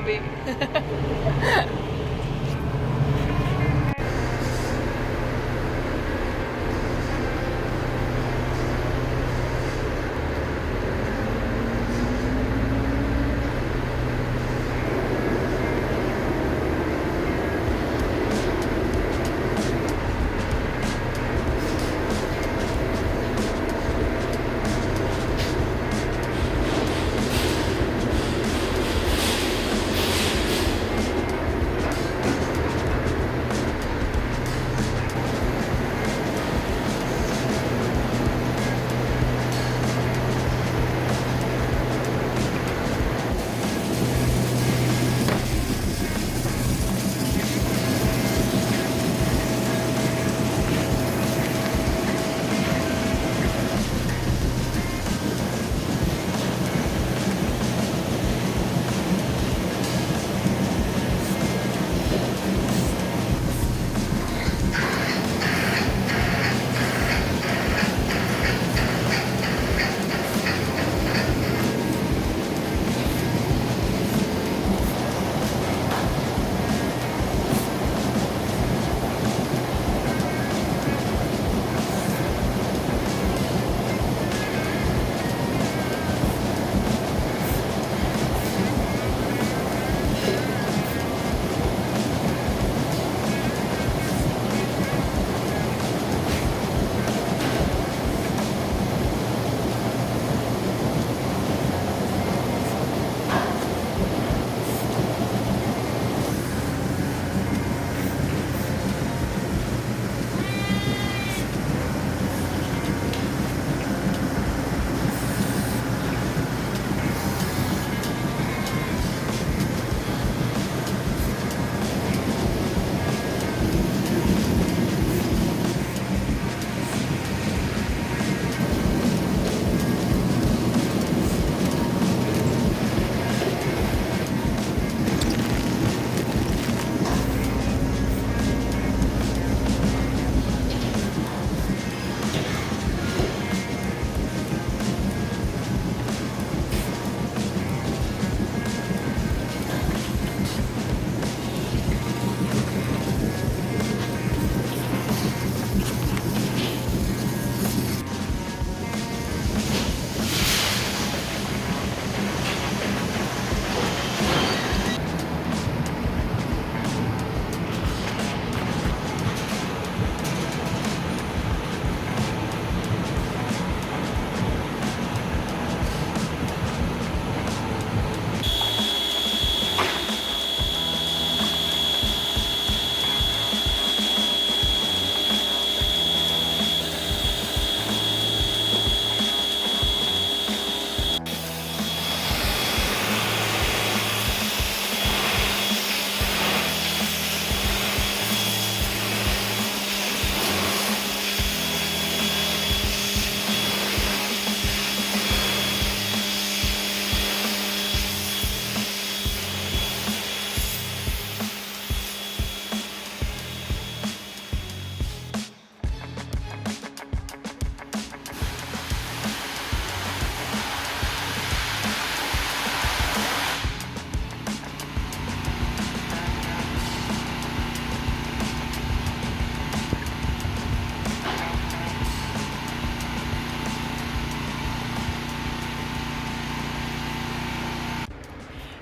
Toby.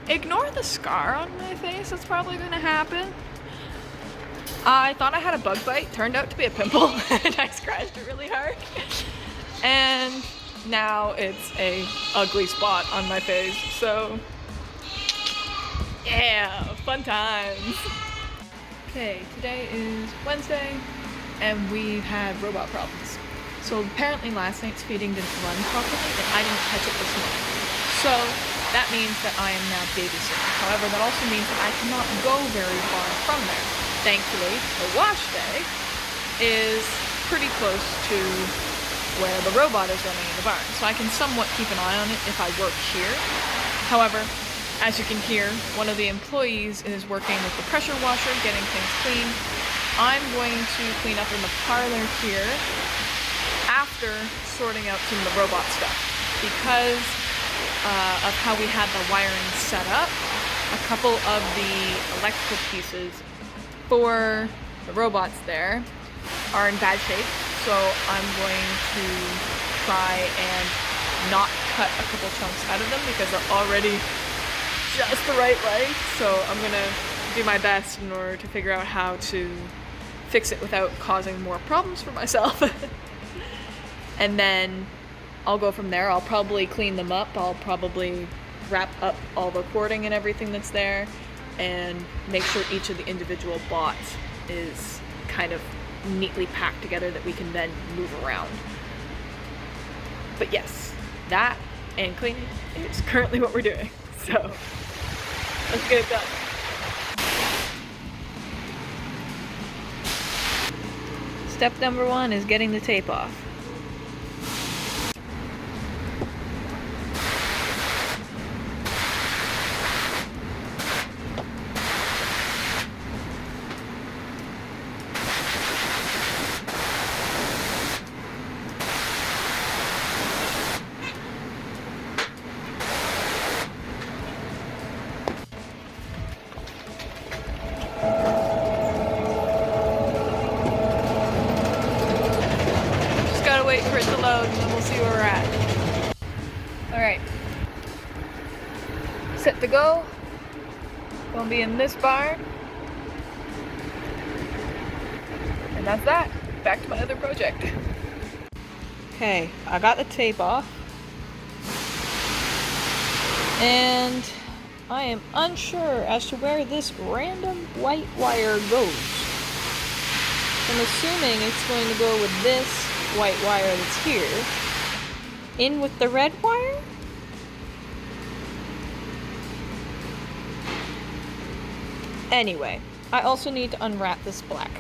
Ignore the scar on my face, that's probably gonna happen. I thought I had a bug bite, turned out to be a pimple, and I scratched it really hard. And now it's a ugly spot on my face, so yeah, fun times. Okay, today is Wednesday, and we've had robot problems. So apparently last night's feeding didn't run properly, and I didn't catch it this morning. So that means that I am now babysitting. However, that also means that I cannot go very far from there. Thankfully, the wash day is pretty close to where the robot is running in the barn, so I can somewhat keep an eye on it if I work here. However, as you can hear, one of the employees is working with the pressure washer, getting things clean. I'm going to clean up in the parlor here after sorting out some of the robot stuff. Because of how we had the wiring set up, a couple of the electrical pieces for the robots there are in bad shape, so I'm going to try and not cut a couple chunks out of them because they're already just the right length. So I'm gonna do my best in order to figure out how to fix it without causing more problems for myself. And then I'll go from there. I'll probably clean them up. I'll probably wrap up all the cording and everything that's there and make sure each of the individual bots is kind of neatly packed together that we can then move around. But yes, that and cleaning is currently what we're doing. So let's get it done. Step number 1 is getting the tape off. Wait for it to load and then we'll see where we're at. Alright. Set to go. Gonna be in this barn. And that's that. Back to my other project. Okay, I got the tape off. And I am unsure as to where this random white wire goes. I'm assuming it's going to go with this white wire that's here in with the red wire. Anyway, I also need to unwrap this black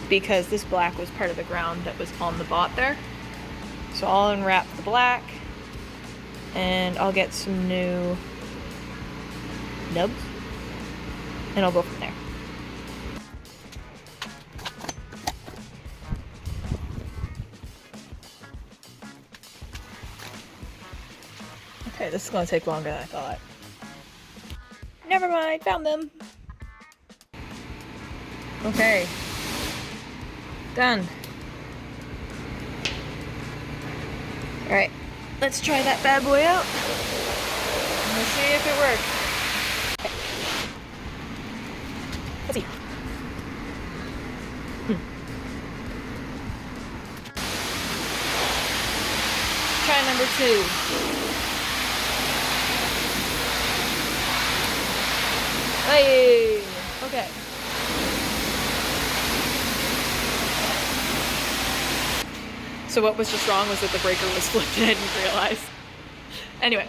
because this black was part of the ground that was on the bot there. So I'll unwrap the black and I'll get some new nubs and I'll go from there. Okay, this is gonna take longer than I thought. Never mind, found them. Okay. Done. Alright, let's try that bad boy out. Let's see if it works. Okay. Let's see. Try number 2. Hey! Okay. So what was just wrong was that the breaker was flipped and I didn't realize. Anyway.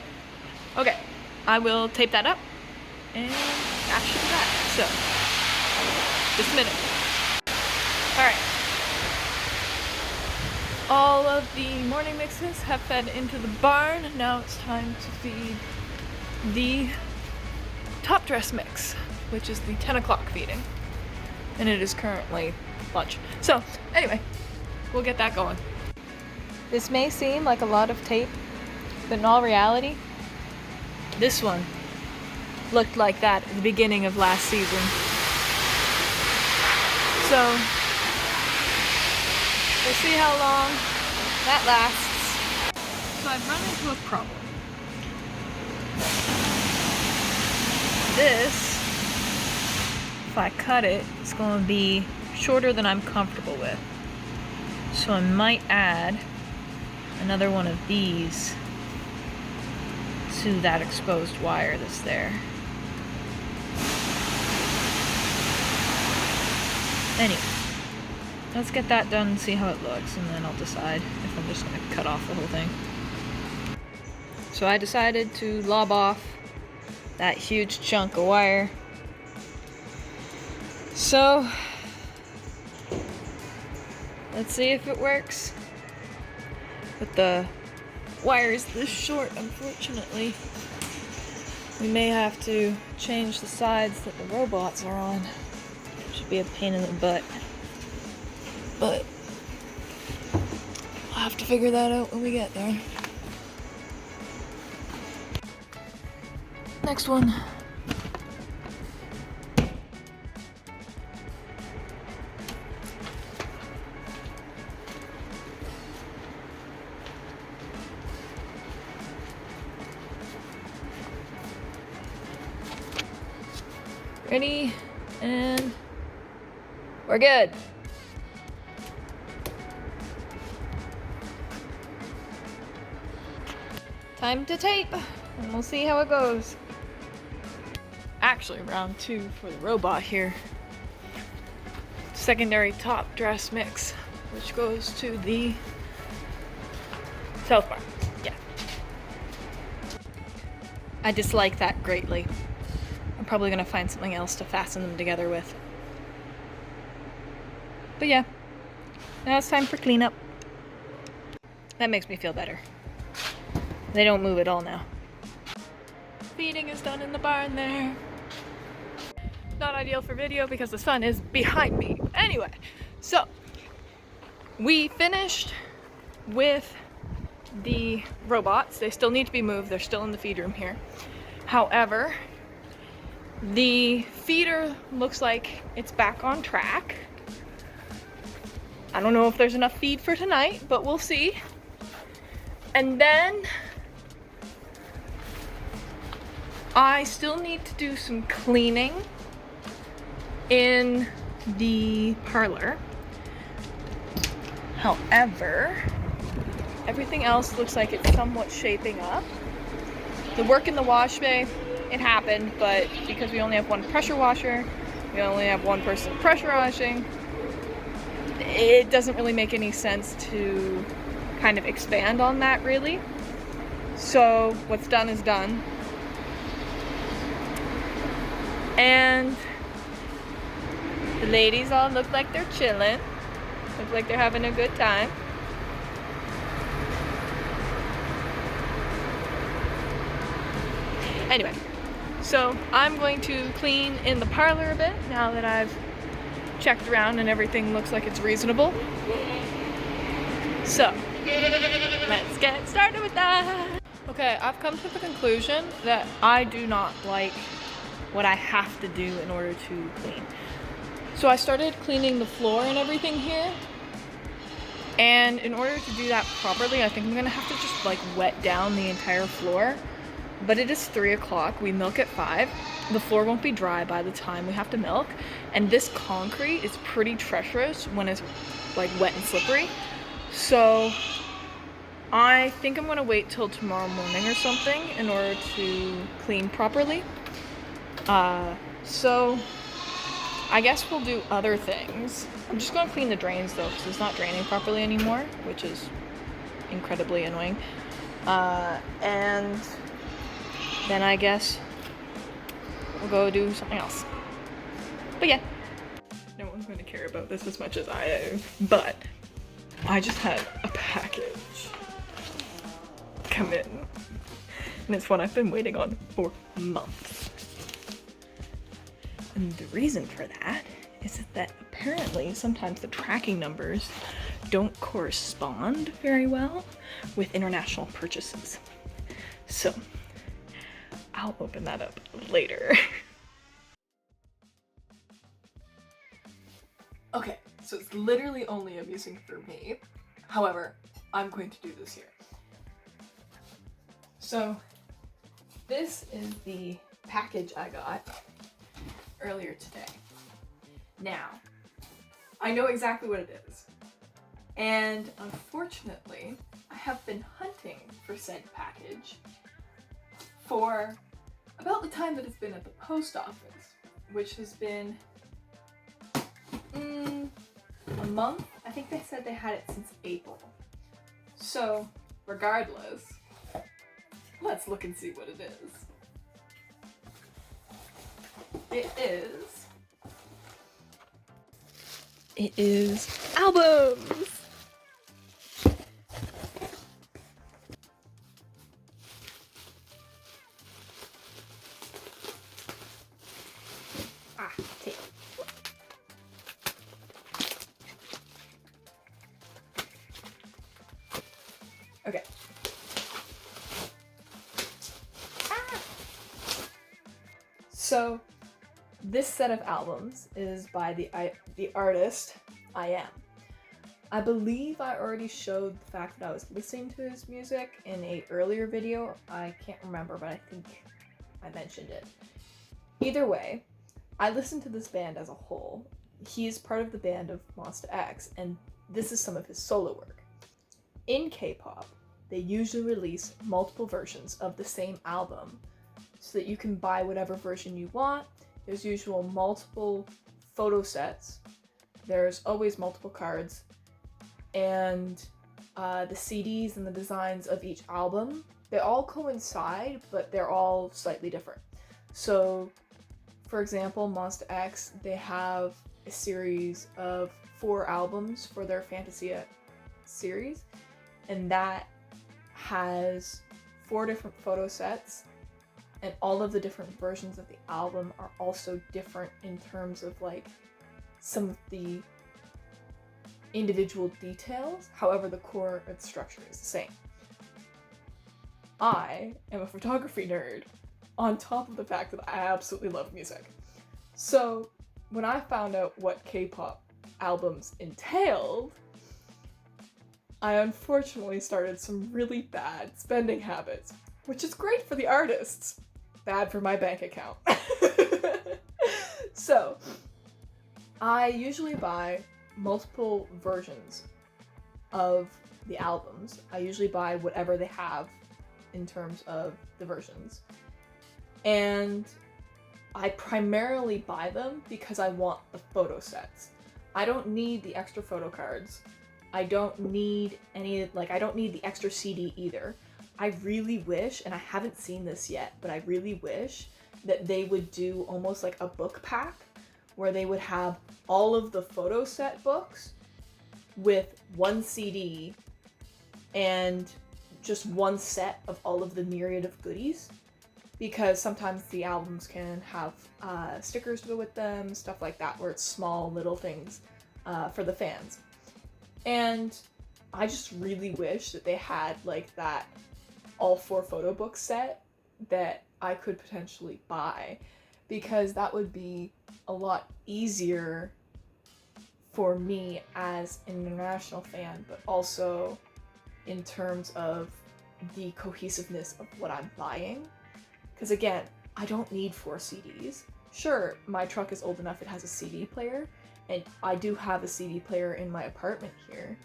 Okay. I will tape that up. And that should be that. So. Just a minute. Alright. All of the morning mixes have fed into the barn. Now it's time to feed the top dress mix, which is the 10 o'clock feeding, and it is currently lunch. So anyway, we'll get that going. This may seem like a lot of tape, but in all reality, this one looked like that at the beginning of last season. So we'll see how long that lasts. So I've run into a problem. This, if I cut it, it's going to be shorter than I'm comfortable with. So I might add another one of these to that exposed wire that's there. Anyway, let's get that done and see how it looks, and then I'll decide if I'm just going to cut off the whole thing. So I decided to lob off that huge chunk of wire. So let's see if it works. But the wire is this short, unfortunately. We may have to change the sides that the robots are on. Should be a pain in the butt. But I'll have to figure that out when we get there. Next one. Ready, and we're good. Time to tape, and we'll see how it goes. Actually, round 2 for the robot here. Secondary top dress mix, which goes to the south bar. Yeah. I dislike that greatly. I'm probably gonna find something else to fasten them together with. But yeah, now it's time for cleanup. That makes me feel better. They don't move at all now. Feeding is done in the barn there. Not ideal for video because the sun is behind me. Anyway, so we finished with the robots. They still need to be moved. They're still in the feed room here. However, the feeder looks like it's back on track. I don't know if there's enough feed for tonight, but we'll see. And then I still need to do some cleaning in the parlor. However, everything else looks like it's somewhat shaping up. The work in the wash bay, it happened, but because we only have one pressure washer, we only have one person pressure washing, it doesn't really make any sense to kind of expand on that really. So what's done is done. And the ladies all look like they're chilling. Look like they're having a good time. Anyway, so I'm going to clean in the parlor a bit now that I've checked around and everything looks like it's reasonable. So, let's get started with that. Okay, I've come to the conclusion that I do not like what I have to do in order to clean. So I started cleaning the floor and everything here. And in order to do that properly, I think I'm gonna have to just like wet down the entire floor. But it is 3 o'clock, we milk at 5. The floor won't be dry by the time we have to milk. And this concrete is pretty treacherous when it's like wet and slippery. So I think I'm gonna wait till tomorrow morning or something in order to clean properly. So I guess we'll do other things. I'm just gonna clean the drains though, because it's not draining properly anymore, which is incredibly annoying. And then I guess we'll go do something else. But yeah, no one's going to care about this as much as I do, but I just had a package come in, and it's one I've been waiting on for months. And the reason for that is that apparently sometimes the tracking numbers don't correspond very well with international purchases. So I'll open that up later. Okay, so it's literally only amusing for me. However, I'm going to do this here. So this is the package I got earlier today. Now, I know exactly what it is. And unfortunately, I have been hunting for said package for about the time that it's been at the post office, which has been a month. I think they said they had it since April. So, regardless, let's look and see what it is. It is albums! Tape. Okay. So, this set of albums is by the artist C.R.E.A.M. I believe I already showed the fact that I was listening to his music in an earlier video. I can't remember, but I think I mentioned it. Either way, I listen to this band as a whole. He is part of the band of Monsta X, and this is some of his solo work. In K-pop, they usually release multiple versions of the same album so that you can buy whatever version you want. There's usually multiple photo sets. There's always multiple cards. And the CDs and the designs of each album, they all coincide, but they're all slightly different. So, for example, Monsta X, they have a series of 4 albums for their Fantasia series, and that has 4 different photo sets, and all of the different versions of the album are also different in terms of like some of the individual details. However, the core of the structure is the same. I am a photography nerd, on top of the fact that I absolutely love music. So when I found out what K-pop albums entailed, I unfortunately started some really bad spending habits, which is great for the artists, bad for my bank account. So I usually buy multiple versions of the albums. I usually buy whatever they have in terms of the versions. And I primarily buy them because I want the photo sets. I don't need the extra photo cards. I don't need I don't need the extra CD either. I really wish, and I haven't seen this yet, but I really wish that they would do almost like a book pack where they would have all of the photo set books with 1 CD and just 1 set of all of the myriad of goodies, because sometimes the albums can have stickers to go with them, stuff like that, where it's small little things for the fans. And I just really wish that they had like that all 4 photo book set that I could potentially buy, because that would be a lot easier for me as an international fan, but also in terms of the cohesiveness of what I'm buying. Because again, I don't need 4 CDs. Sure, my truck is old enough, it has a CD player, and I do have a CD player in my apartment here,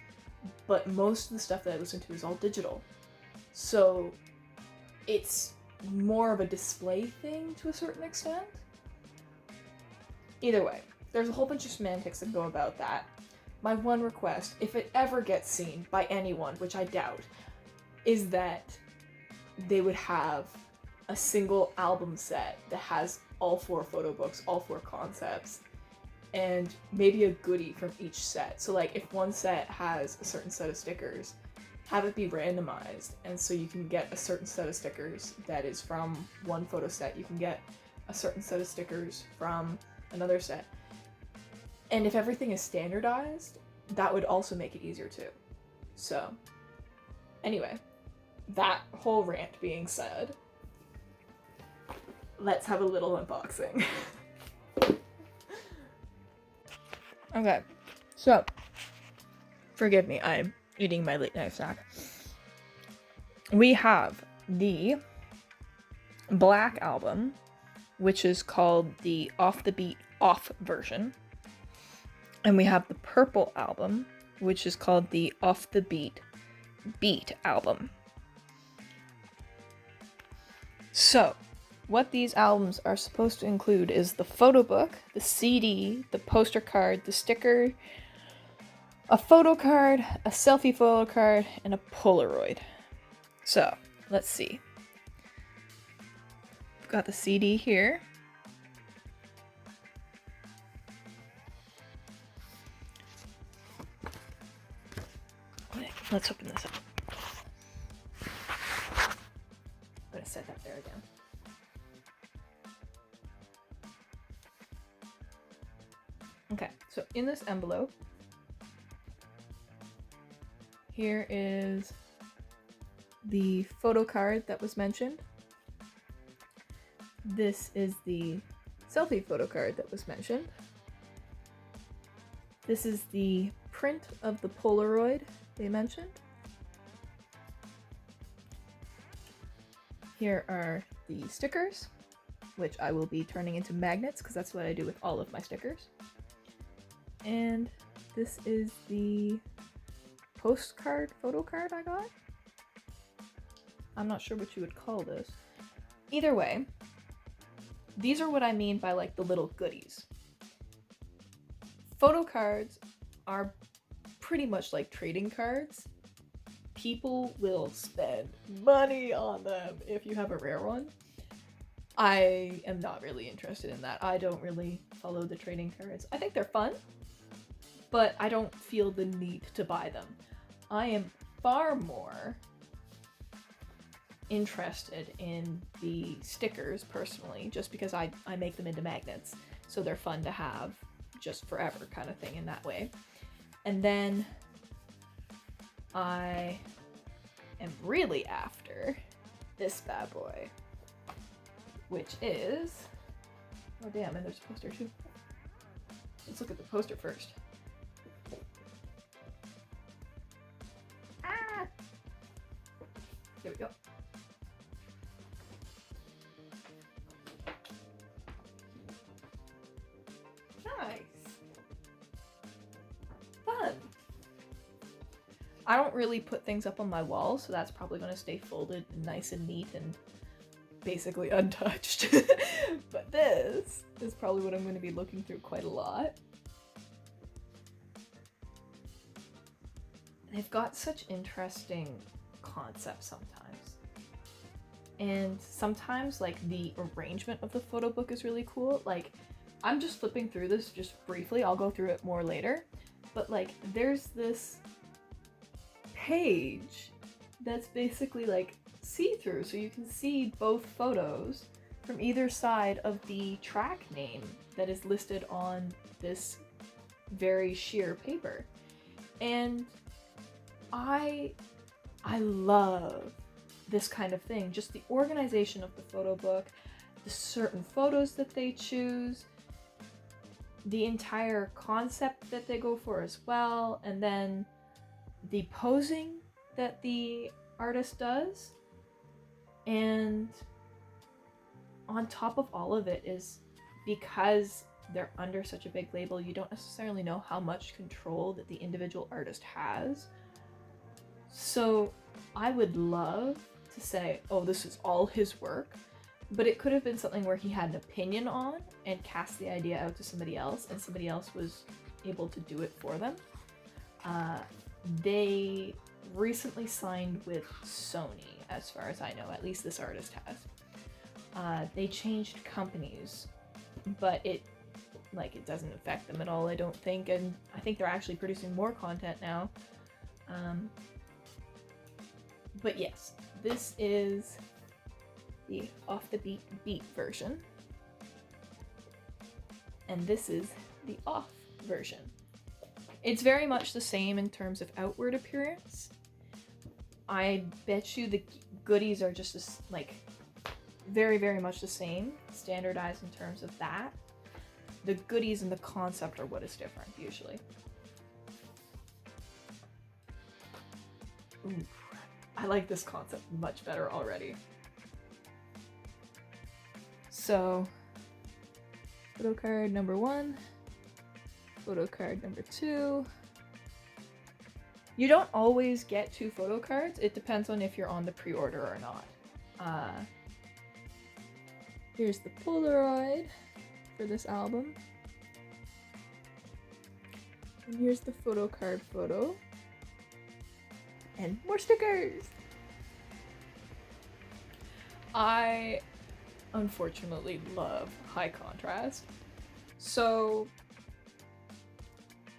but most of the stuff that I listen to is all digital. So it's more of a display thing to a certain extent. Either way, there's a whole bunch of semantics that go about that. My one request, if it ever gets seen by anyone, which I doubt, is that they would have a single album set that has all 4 photo books, all 4 concepts, and maybe a goodie from each set. So like if one set has a certain set of stickers, have it be randomized, and so you can get a certain set of stickers that is from one photo set, you can get a certain set of stickers from another set. And if everything is standardized, that would also make it easier too. So anyway, that whole rant being said, let's have a little unboxing. Okay, so forgive me, I'm eating my late night snack. We have the Black album, which is called the Off the Beat Off version. And we have the Purple album, which is called the Off the Beat Beat album. So, what these albums are supposed to include is the photo book, the CD, the poster card, the sticker, a photo card, a selfie photo card, and a Polaroid. So, let's see. We've got the CD here. Let's open this up. I'm gonna set that there again. Okay, so in this envelope, here is the photo card that was mentioned. This is the selfie photo card that was mentioned. This is the print of the Polaroid they mentioned. Here are the stickers, which I will be turning into magnets because that's what I do with all of my stickers. And this is the postcard, photo card I got. I'm not sure what you would call this. Either way, these are what I mean by like the little goodies. Photo cards are pretty much like trading cards. People will spend money on them if you have a rare one. I am not really interested in that. I don't really follow the trading cards. I think they're fun, but I don't feel the need to buy them. I am far more interested in the stickers personally, just because I make them into magnets, so they're fun to have just forever kind of thing in that way. And then I am really after this bad boy, which is, oh damn, and there's a poster too. Let's look at the poster first. Ah! There we go. Nice. Fun. I don't really put things up on my wall, so that's probably going to stay folded and nice and neat and basically untouched. But this is probably what I'm going to be looking through quite a lot. They've got such interesting concepts sometimes. And sometimes like the arrangement of the photo book is really cool. Like I'm just flipping through this just briefly. I'll go through it more later. But like there's this page that's basically like see-through, so you can see both photos from either side of the track name that is listed on this very sheer paper. And I love this kind of thing, just the organization of the photo book, the certain photos that they choose, the entire concept that they go for as well, and then the posing that the artist does. And on top of all of it is, because they're under such a big label, you don't necessarily know how much control that the individual artist has. So I would love to say, oh, this is all his work, but it could have been something where he had an opinion on and cast the idea out to somebody else, and somebody else was able to do it for them. They recently signed with Sony, as far as I know, at least this artist has. They changed companies, but it doesn't affect them at all, I don't think, and I think they're actually producing more content now. But yes, this is the off the beat version, and this is the off version. It's very much the same in terms of outward appearance. I bet you the goodies are just like very, very much the same, standardized in terms of that. The goodies and the concept are what is different usually. Ooh, I like this concept much better already. So, photo card number 1, photo card number 2. You don't always get 2 photo cards. It depends on if you're on the pre-order or not. Here's the Polaroid for this album. And here's the photo card photo. And more stickers! I unfortunately love high contrast. So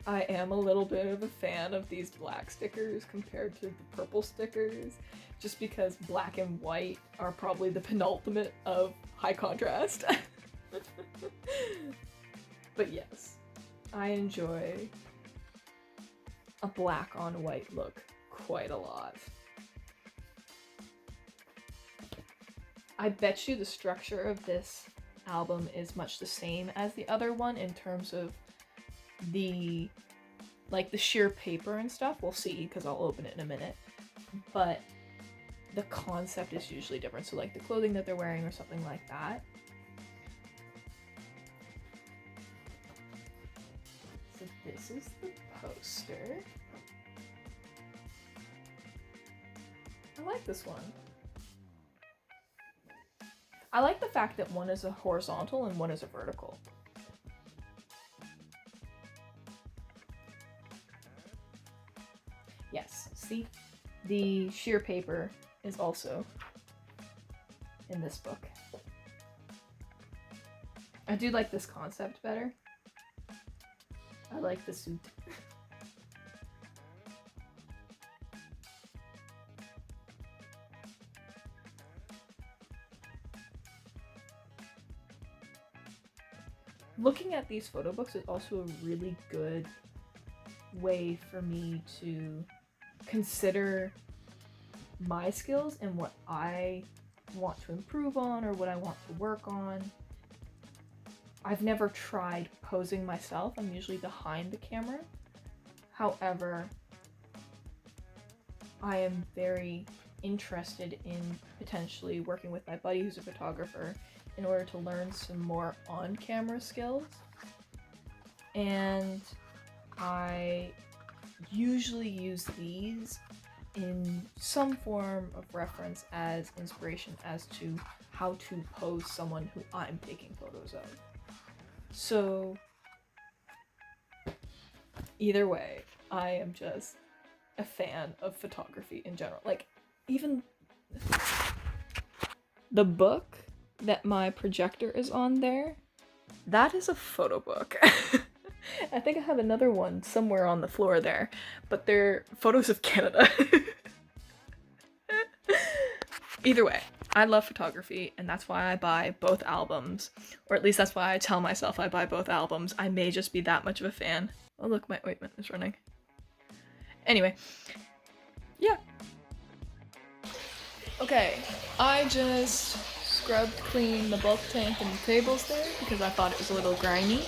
I am a little bit of a fan of these black stickers compared to the purple stickers, just because black and white are probably the penultimate of high contrast. But yes, I enjoy a black on white look quite a lot. I bet you the structure of this album is much the same as the other one in terms of the sheer paper and stuff. We'll see, because I'll open it in a minute. But the concept is usually different. So like the clothing that they're wearing or something like that. poster. I like this one. I like the fact that one is a horizontal and one is a vertical. Yes, see? The sheer paper is also in this book. I do like this concept better. I like the suit. Looking at these photo books is also a really good way for me to consider my skills and what I want to improve on or what I want to work on. I've never tried posing myself. I'm usually behind the camera. However, I am very interested in potentially working with my buddy who's a photographer in order to learn some more on-camera skills. And I usually use these in some form of reference as inspiration as to how to pose someone who I'm taking photos of. So either way, I am just a fan of photography in general. Like, even the book that my projector is on there, that is a photo book. I think I have another one somewhere on the floor there, but they're photos of Canada. Either way, I love photography, and that's why I buy both albums. Or at least that's why I tell myself I buy both albums. I may just be that much of a fan. Oh look, my ointment is running. Anyway, yeah. Okay, I just scrubbed clean the bulk tank and the tables there because I thought it was a little grimy.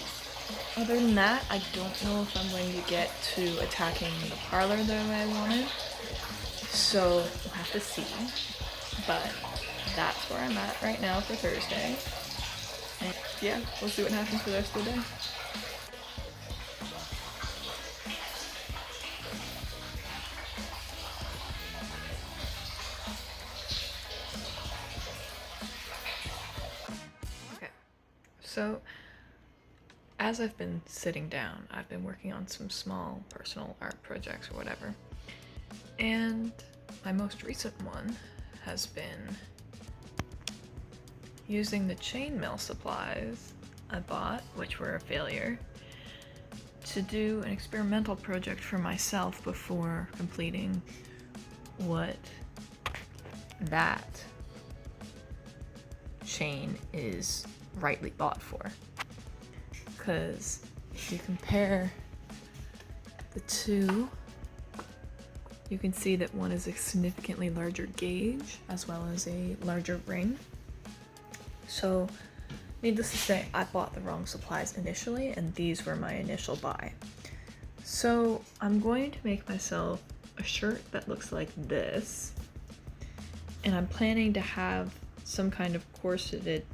Other than that, I don't know if I'm going to get to attacking the parlor the way I wanted. So we'll have to see. But that's where I'm at right now for Thursday. And yeah, we'll see what happens for the rest of the day. Okay, so as I've been sitting down, I've been working on some small personal art projects or whatever. And my most recent one has been using the chainmail supplies I bought, which were a failure, to do an experimental project for myself before completing what that chain is rightly bought for. Because if you compare the two, you can see that one is a significantly larger gauge as well as a larger ring. So needless to say, I bought the wrong supplies initially, and these were my initial buy. So I'm going to make myself a shirt that looks like this, and I'm planning to have some kind of corseted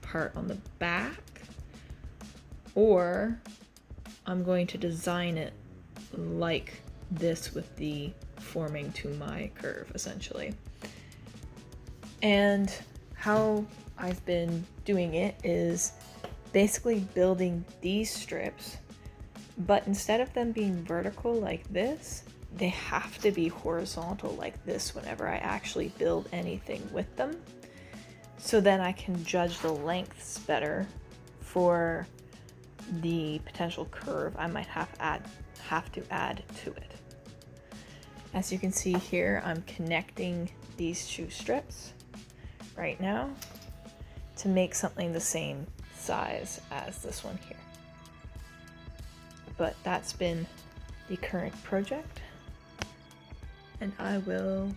part on the back, or I'm going to design it like this with the forming to my curve, essentially. And how I've been doing it is basically building these strips, but instead of them being vertical like this, they have to be horizontal like this whenever I actually build anything with them. So then I can judge the lengths better for the potential curve I might have to add to it. As you can see here, I'm connecting these two strips right now to make something the same size as this one here. But that's been the current project, and I will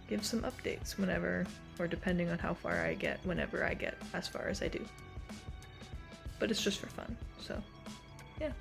give some updates whenever, or depending on how far I get, whenever I get as far as I do. But it's just for fun, so yeah.